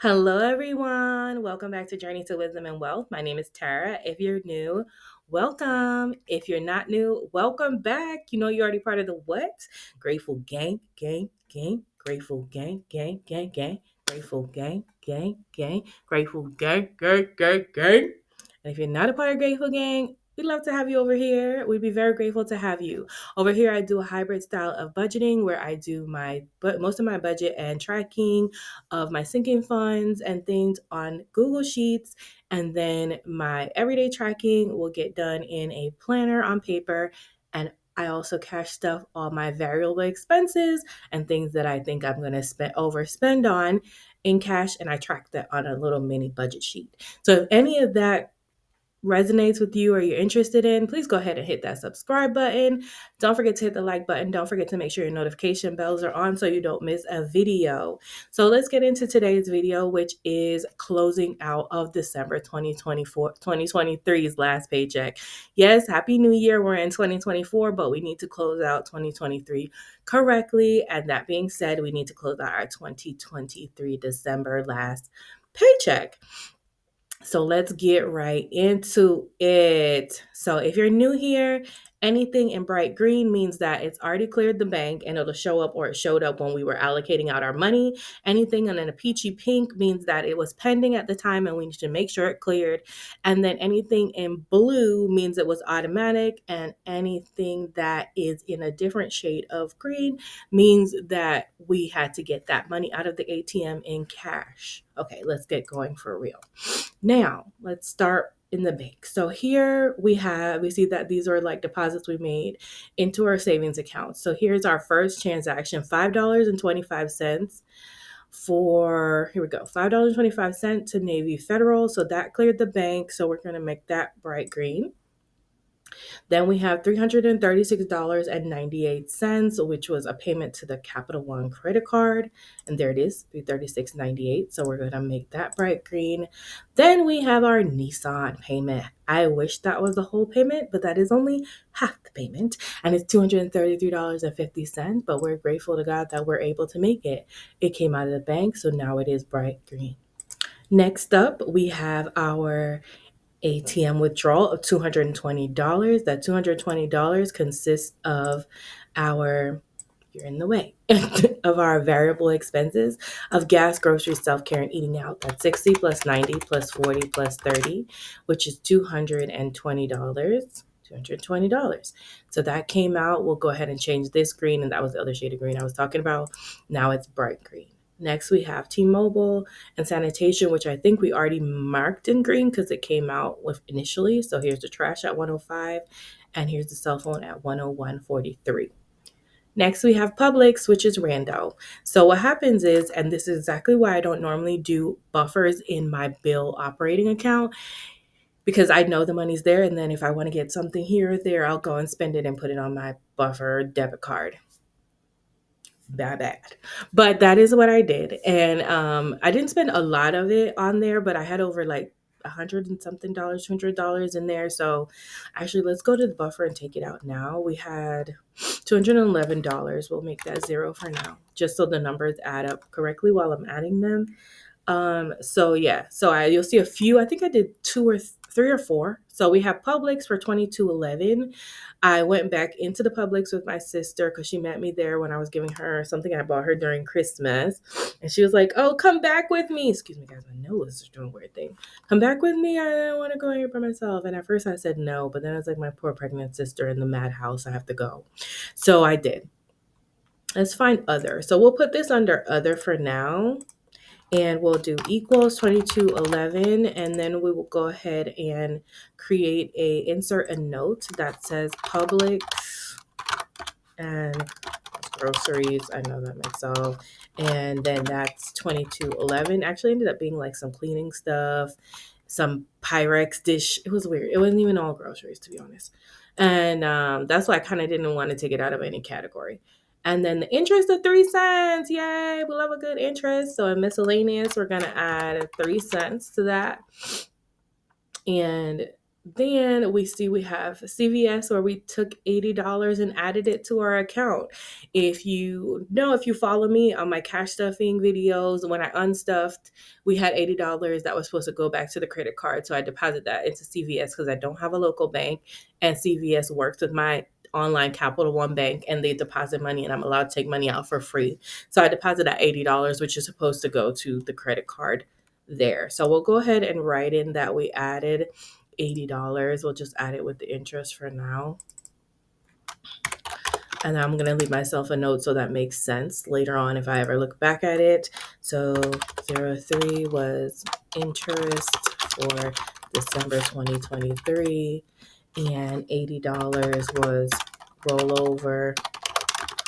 Hello, everyone. Welcome back to Journey to Wisdom and Wealth. My name is Tara. If you're new, welcome. If you're not new, welcome back. You know, you're already part of the what? Grateful gang, gang, gang. Grateful gang, gang, gang, gang. Grateful gang, gang, gang. Grateful gang, gang, gang, gang. And if you're not a part of Grateful Gang, we'd love to have you over here. We'd be very grateful to have you. Over here, I do a hybrid style of budgeting where I do most of my budget and tracking of my sinking funds and things on Google Sheets. And then my everyday tracking will get done in a planner on paper. And I also cash stuff all my variable expenses and things that I think I'm going to overspend on in cash. And I track that on a little mini budget sheet. So if any of that resonates with you or you're interested in, please go ahead and hit that subscribe button. Don't forget to hit the like button. Don't forget to make sure your notification bells are on so you don't miss a video. So let's get into today's video, which is closing out of December 2023's last paycheck. Yes, Happy New Year. We're in 2024, but we need to close out 2023 correctly. And that being said, we need to close out our 2023 December last paycheck. So let's get right into it. So if you're new here, anything in bright green means that it's already cleared the bank and it'll show up or it showed up when we were allocating out our money. Anything in a peachy pink means that it was pending at the time and we need to make sure it cleared. And then anything in blue means it was automatic. And anything that is in a different shade of green means that we had to get that money out of the ATM in cash. Okay, let's get going for real. Now, let's start in the bank. So here we see that these are like deposits we made into our savings account. So here's our first transaction, $5.25 here we go, $5.25 to Navy Federal. So that cleared the bank. So we're going to make that bright green. Then we have $336.98, which was a payment to the Capital One credit card. And there it is, $336.98. So we're going to make that bright green. Then we have our Nissan payment. I wish that was the whole payment, but that is only half the payment. And it's $233.50. But we're grateful to God that we're able to make it. It came out of the bank, so now it is bright green. Next up, we have our ATM withdrawal of $220. That $220 consists of you're in the way, of our variable expenses of gas, groceries, self-care, and eating out. That's 60 plus 90 plus 40 plus 30, which is $220. $220. So that came out. We'll go ahead and change this green, and that was the other shade of green I was talking about. Now it's bright green. Next, we have T-Mobile and sanitation, which I think we already marked in green because it came out with initially. So here's the trash at 105, and here's the cell phone at 101.43. Next, we have Publix, which is rando. So what happens is, and this is exactly why I don't normally do buffers in my bill operating account, because I know the money's there, and then if I want to get something here or there, I'll go and spend it and put it on my buffer debit card. Bad. But that is what I did. And I didn't spend a lot of it on there, but I had over like $100 in there. So actually, let's go to the buffer and take it out now. We had $211. We'll make that zero for now, just so the numbers add up correctly while I'm adding them. So you'll see a few. I think I did three or four. So we have Publix for $22.11. I went back into the Publix with my sister because she met me there when I was giving her something I bought her during Christmas, and she was like, "Oh, come back with me." Excuse me, guys, my nose is doing a weird thing. Come back with me. I don't want to go here by myself. And at first I said no, but then I was like, my poor pregnant sister in the madhouse. I have to go. So I did. Let's find other. So we'll put this under other for now. And we'll do equals 2211, and then we will go ahead and insert a note that says Publix and groceries. I know that myself. And then that's 2211. Actually ended up being like some cleaning stuff, some Pyrex dish. It was weird. It wasn't even all groceries, to be honest. And that's why I kind of didn't want to take it out of any category. And then the interest of 3 cents. Yay, we love a good interest. So in miscellaneous, we're going to add 3 cents to that. And Then we see we have CVS where we took $80 and added it to our account. If you follow me on my cash stuffing videos, when I unstuffed, we had $80 that was supposed to go back to the credit card. So I deposit that into CVS because I don't have a local bank, and CVS works with my online Capital One bank, and they deposit money and I'm allowed to take money out for free. So I deposit that $80, which is supposed to go to the credit card there. So we'll go ahead and write in that we added $80. We'll just add it with the interest for now. And I'm going to leave myself a note so that makes sense later on if I ever look back at it. So 03 was interest for December 2023, and $80 was rollover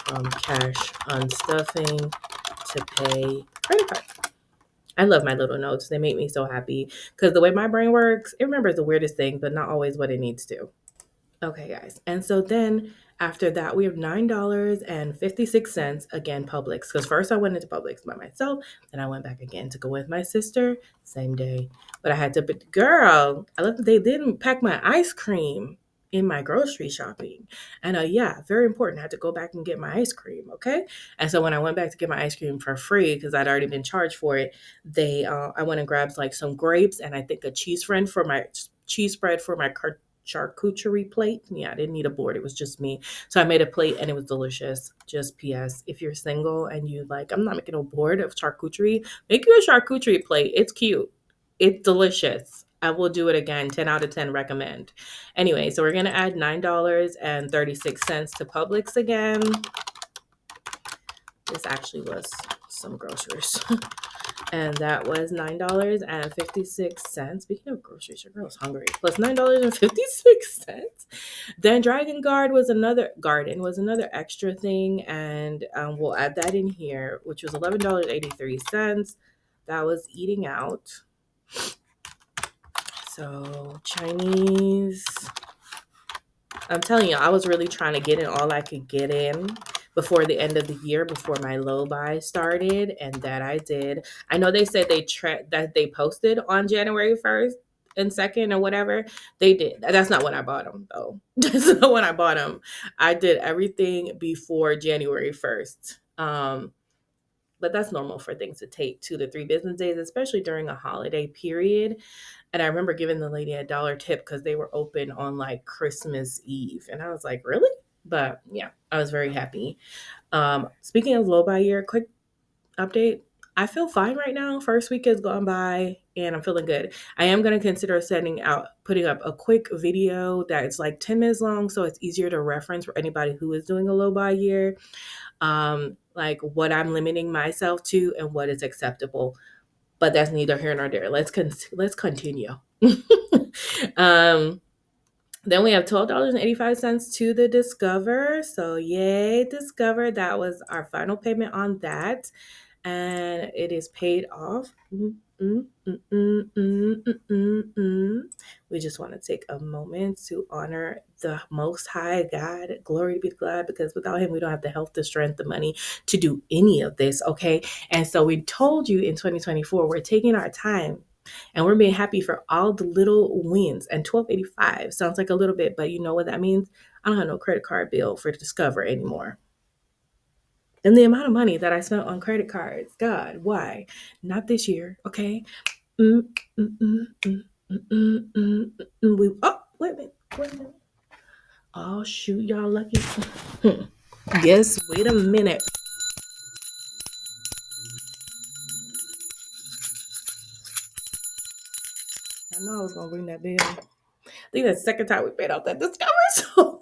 from cash unstuffing to pay credit card. I love my little notes. They make me so happy because the way my brain works, it remembers the weirdest thing, but not always what it needs to. Okay, guys. And so then after that, we have $9.56, again, Publix. Because first I went into Publix by myself, then I went back again to go with my sister, same day. But I had to, girl, I love that they didn't pack my ice cream in my grocery shopping. And yeah, very important. I had to go back and get my ice cream, okay? And so when I went back to get my ice cream for free, because I'd already been charged for it, I went and grabbed like some grapes and I think a cheese spread for my charcuterie plate. Yeah, I didn't need a board. It was just me. So I made a plate and it was delicious. Just PS, if you're single and you like, I'm not making a board of charcuterie, make you a charcuterie plate. It's cute. It's delicious. I will do it again. 10 out of 10 recommend. Anyway, so we're going to add $9.36 to Publix again. This actually was some groceries. And that was $9.56. Speaking of groceries, your girl's hungry. Plus $9.56. Then Garden was another extra thing, and we'll add that in here, which was $11.83. That was eating out. So Chinese. I'm telling you, I was really trying to get in all I could get in before the end of the year, before my low buy started, and that I did. I know they said that they posted on January 1st and 2nd or whatever. They did. That's not when I bought them, though. That's not when I bought them. I did everything before January 1st. But that's normal for things to take 2 to 3 business days, especially during a holiday period. And I remember giving the lady a dollar tip because they were open on like Christmas Eve. And I was like, really? But yeah, I was very happy. Speaking of low buy year, quick update. I feel fine right now. First week has gone by and I'm feeling good. I am going to consider putting up a quick video that's like 10 minutes long so it's easier to reference for anybody who is doing a low buy year. Like what I'm limiting myself to and what is acceptable. But that's neither here nor there. Let's continue. Then we have $12.85 to the Discover. So yay, Discover. That was our final payment on that. And it is paid off. We just want to take a moment to honor the Most High God. Glory be to God, because without him, we don't have the health, the strength, the money to do any of this, okay? And so we told you in 2024, we're taking our time and we're being happy for all the little wins. And $12.85 sounds like a little bit, but you know what that means? I don't have no credit card bill for Discover anymore. And the amount of money that I spent on credit cards, God, why? Not this year, okay? Oh, wait a minute. Oh, shoot, y'all lucky. Yes, wait a minute. I know I was going to ring that bell. I think that's the second time we paid off that Discover, so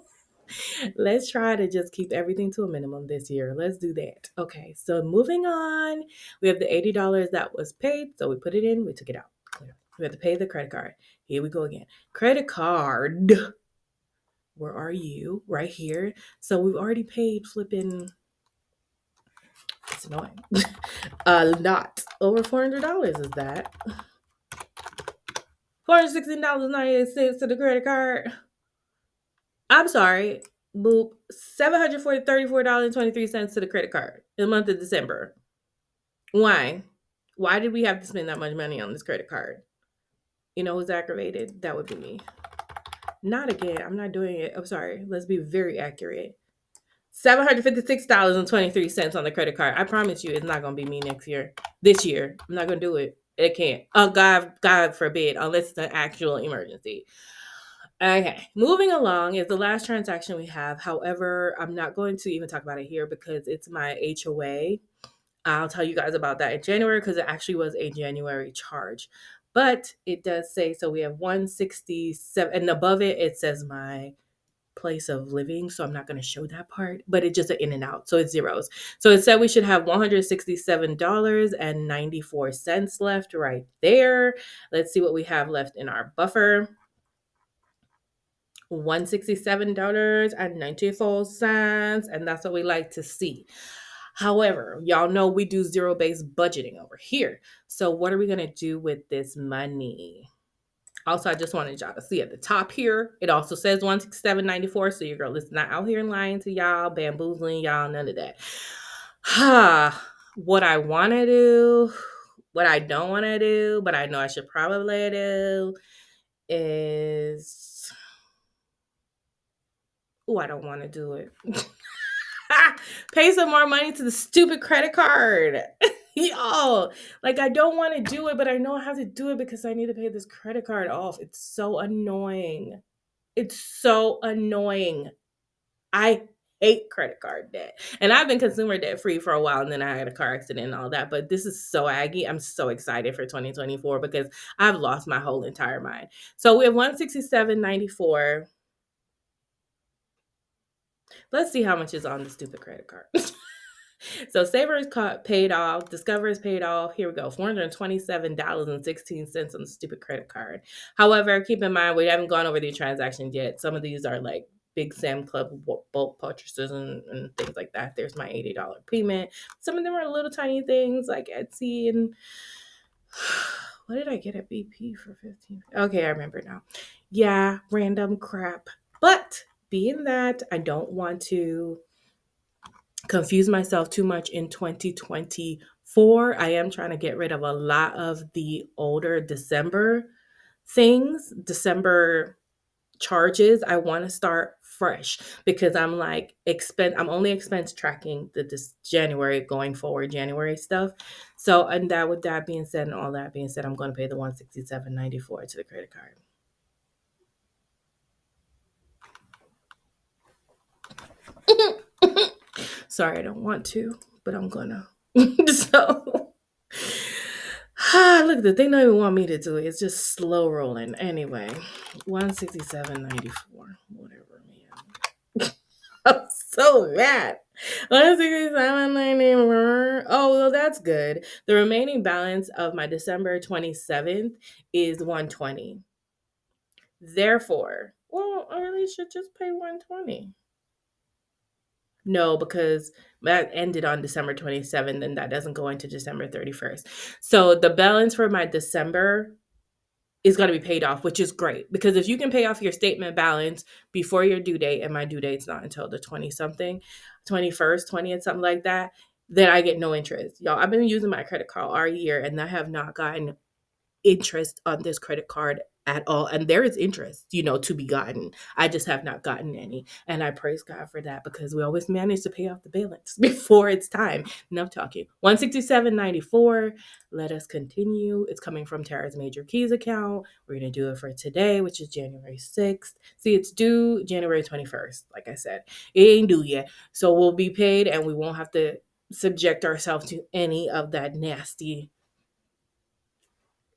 let's try to just keep everything to a minimum this year. Let's do that. Okay, so moving on. We have the $80 that was paid. So we put it in, we took it out. We have to pay the credit card. Here we go again. Credit card. Where are you? Right here. So we've already paid flipping. It's annoying. A lot. Over $400 is that. $416.98 to the credit card. I'm sorry. Boop. $734.23 to the credit card in the month of December. Why? Why did we have to spend that much money on this credit card? You know who's aggravated? That would be me. Not again. I'm not doing it. I'm sorry. Let's be very accurate. $756.23 on the credit card. I promise you, it's not gonna be me next year. This year, I'm not gonna do it. It can't. Oh God forbid, unless it's an actual emergency. Okay, moving along is the last transaction we have. However, I'm not going to even talk about it here because it's my HOA. I'll tell you guys about that in January because it actually was a January charge. But it does say so we have 167 and above it it says my place of living, so I'm not going to show that part, but it's just an in and out, so it's zeros. So it said we should have $167.94 left right there. Let's see what we have left in our buffer. $167.94, and that's what we like to see. However, y'all know we do zero-based budgeting over here. So what are we going to do with this money? Also, I just wanted y'all to see at the top here, it also says 167.94. So your girl is not out here lying to y'all, bamboozling y'all, none of that. What I want to do, what I don't want to do, but I know I should probably do is, I don't want to do it. Pay some more money to the stupid credit card. Yo, like I don't want to do it, but I know I have to do it because I need to pay this credit card off. It's so annoying. It's so annoying. I hate credit card debt. And I've been consumer debt free for a while, and then I had a car accident and all that. But this is so aggy. I'm so excited for 2024 because I've lost my whole entire mind. So we have 167.94. Let's see how much is on the stupid credit card. So Saver is paid off. Discover is paid off. Here we go. $427.16 on the stupid credit card. However, keep in mind, we haven't gone over the transactions yet. Some of these are like Big Sam Club bulk purchases and things like that. There's my $80 payment. Some of them are little tiny things like Etsy and what did I get at BP for 15? Okay, I remember now. Yeah, random crap. But being that I don't want to confuse myself too much in 2024. I am trying to get rid of a lot of the older December things, December charges. I want to start fresh because I'm like I'm only expense tracking this January going forward, January stuff. So, and that with that being said and all that being said, I'm going to pay the $167.94 to the credit card. Sorry, I don't want to, but I'm gonna. So look, the thing don't even want me to do it. It's just slow rolling. Anyway, 167.94. Whatever, man. I'm so mad. 167.94. Oh, well, that's good. The remaining balance of my December 27th is 120. Therefore, well, I really should just pay 120. No, because that ended on December 27th and that doesn't go into December 31st. So the balance for my December is going to be paid off, which is great because if you can pay off your statement balance before your due date, and my due date's not until the 20 something, 21st, 20th, something like that, then I get no interest. Y'all, I've been using my credit card all year and I have not gotten interest on this credit card at all. And there is interest, to be gotten. I just have not gotten any. And I praise God for that because we always manage to pay off the balance before it's time. Enough talking. 167.94. Let us continue. It's coming from Tara's Major Keys account. We're going to do it for today, which is January 6th. See, it's due January 21st. Like I said, it ain't due yet. So we'll be paid and we won't have to subject ourselves to any of that nasty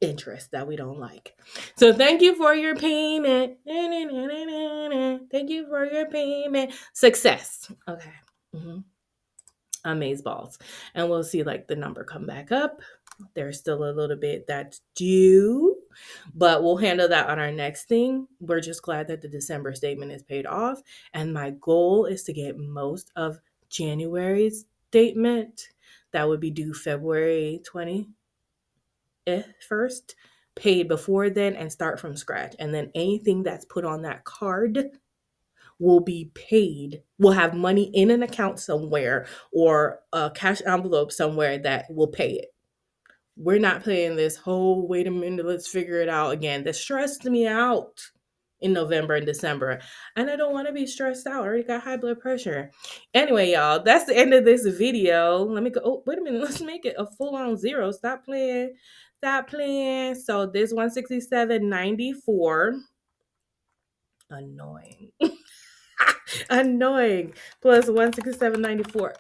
interest that we don't like. So thank you for your payment. Thank you for your payment. Success. Okay. Amaze balls. And we'll see like the number come back up. There's still a little bit that's due, but we'll handle that on our next thing. We're just glad that the December statement is paid off. And my goal is to get most of January's statement that would be due February 20th first, paid before then, and start from scratch. And then anything that's put on that card will be paid. We'll have money in an account somewhere or a cash envelope somewhere that will pay it. We're not playing this whole, wait a minute, let's figure it out again. That stressed me out in November and December. And I don't want to be stressed out. I already got high blood pressure. Anyway, y'all, that's the end of this video. Let me go. Oh, wait a minute. Let's make it a full on zero. Stop playing. Stop playing. So this 167.94. Annoying. Annoying. Plus 167.94.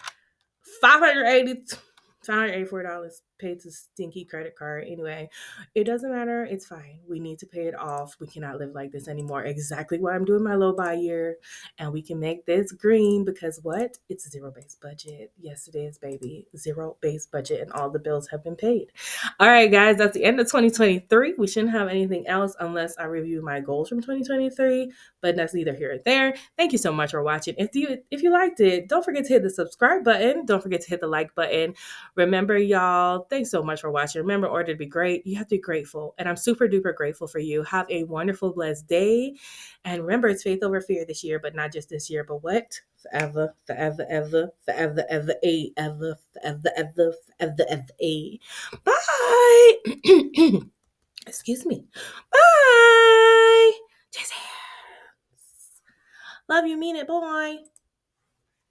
$584 paid to stinky credit card. Anyway, it doesn't matter. It's fine. We need to pay it off. We cannot live like this anymore. Exactly why I'm doing my low buy year. And we can make this green because what? It's zero-based budget. Yes, it is, baby. Zero-based budget and all the bills have been paid. All right, guys, that's the end of 2023. We shouldn't have anything else unless I review my goals from 2023, but that's neither here or there. Thank you so much for watching. If you liked it, don't forget to hit the subscribe button. Don't forget to hit the like button. Remember, y'all, thanks so much for watching. Remember, in order to be great, you have to be grateful. And I'm super duper grateful for you. Have a wonderful, blessed day. And remember, it's faith over fear this year, but not just this year, but what? Forever, forever, ever, forever, ever, ever, forever, ever, forever, ever. Bye. Excuse me. Bye. Just love you, mean it, boy.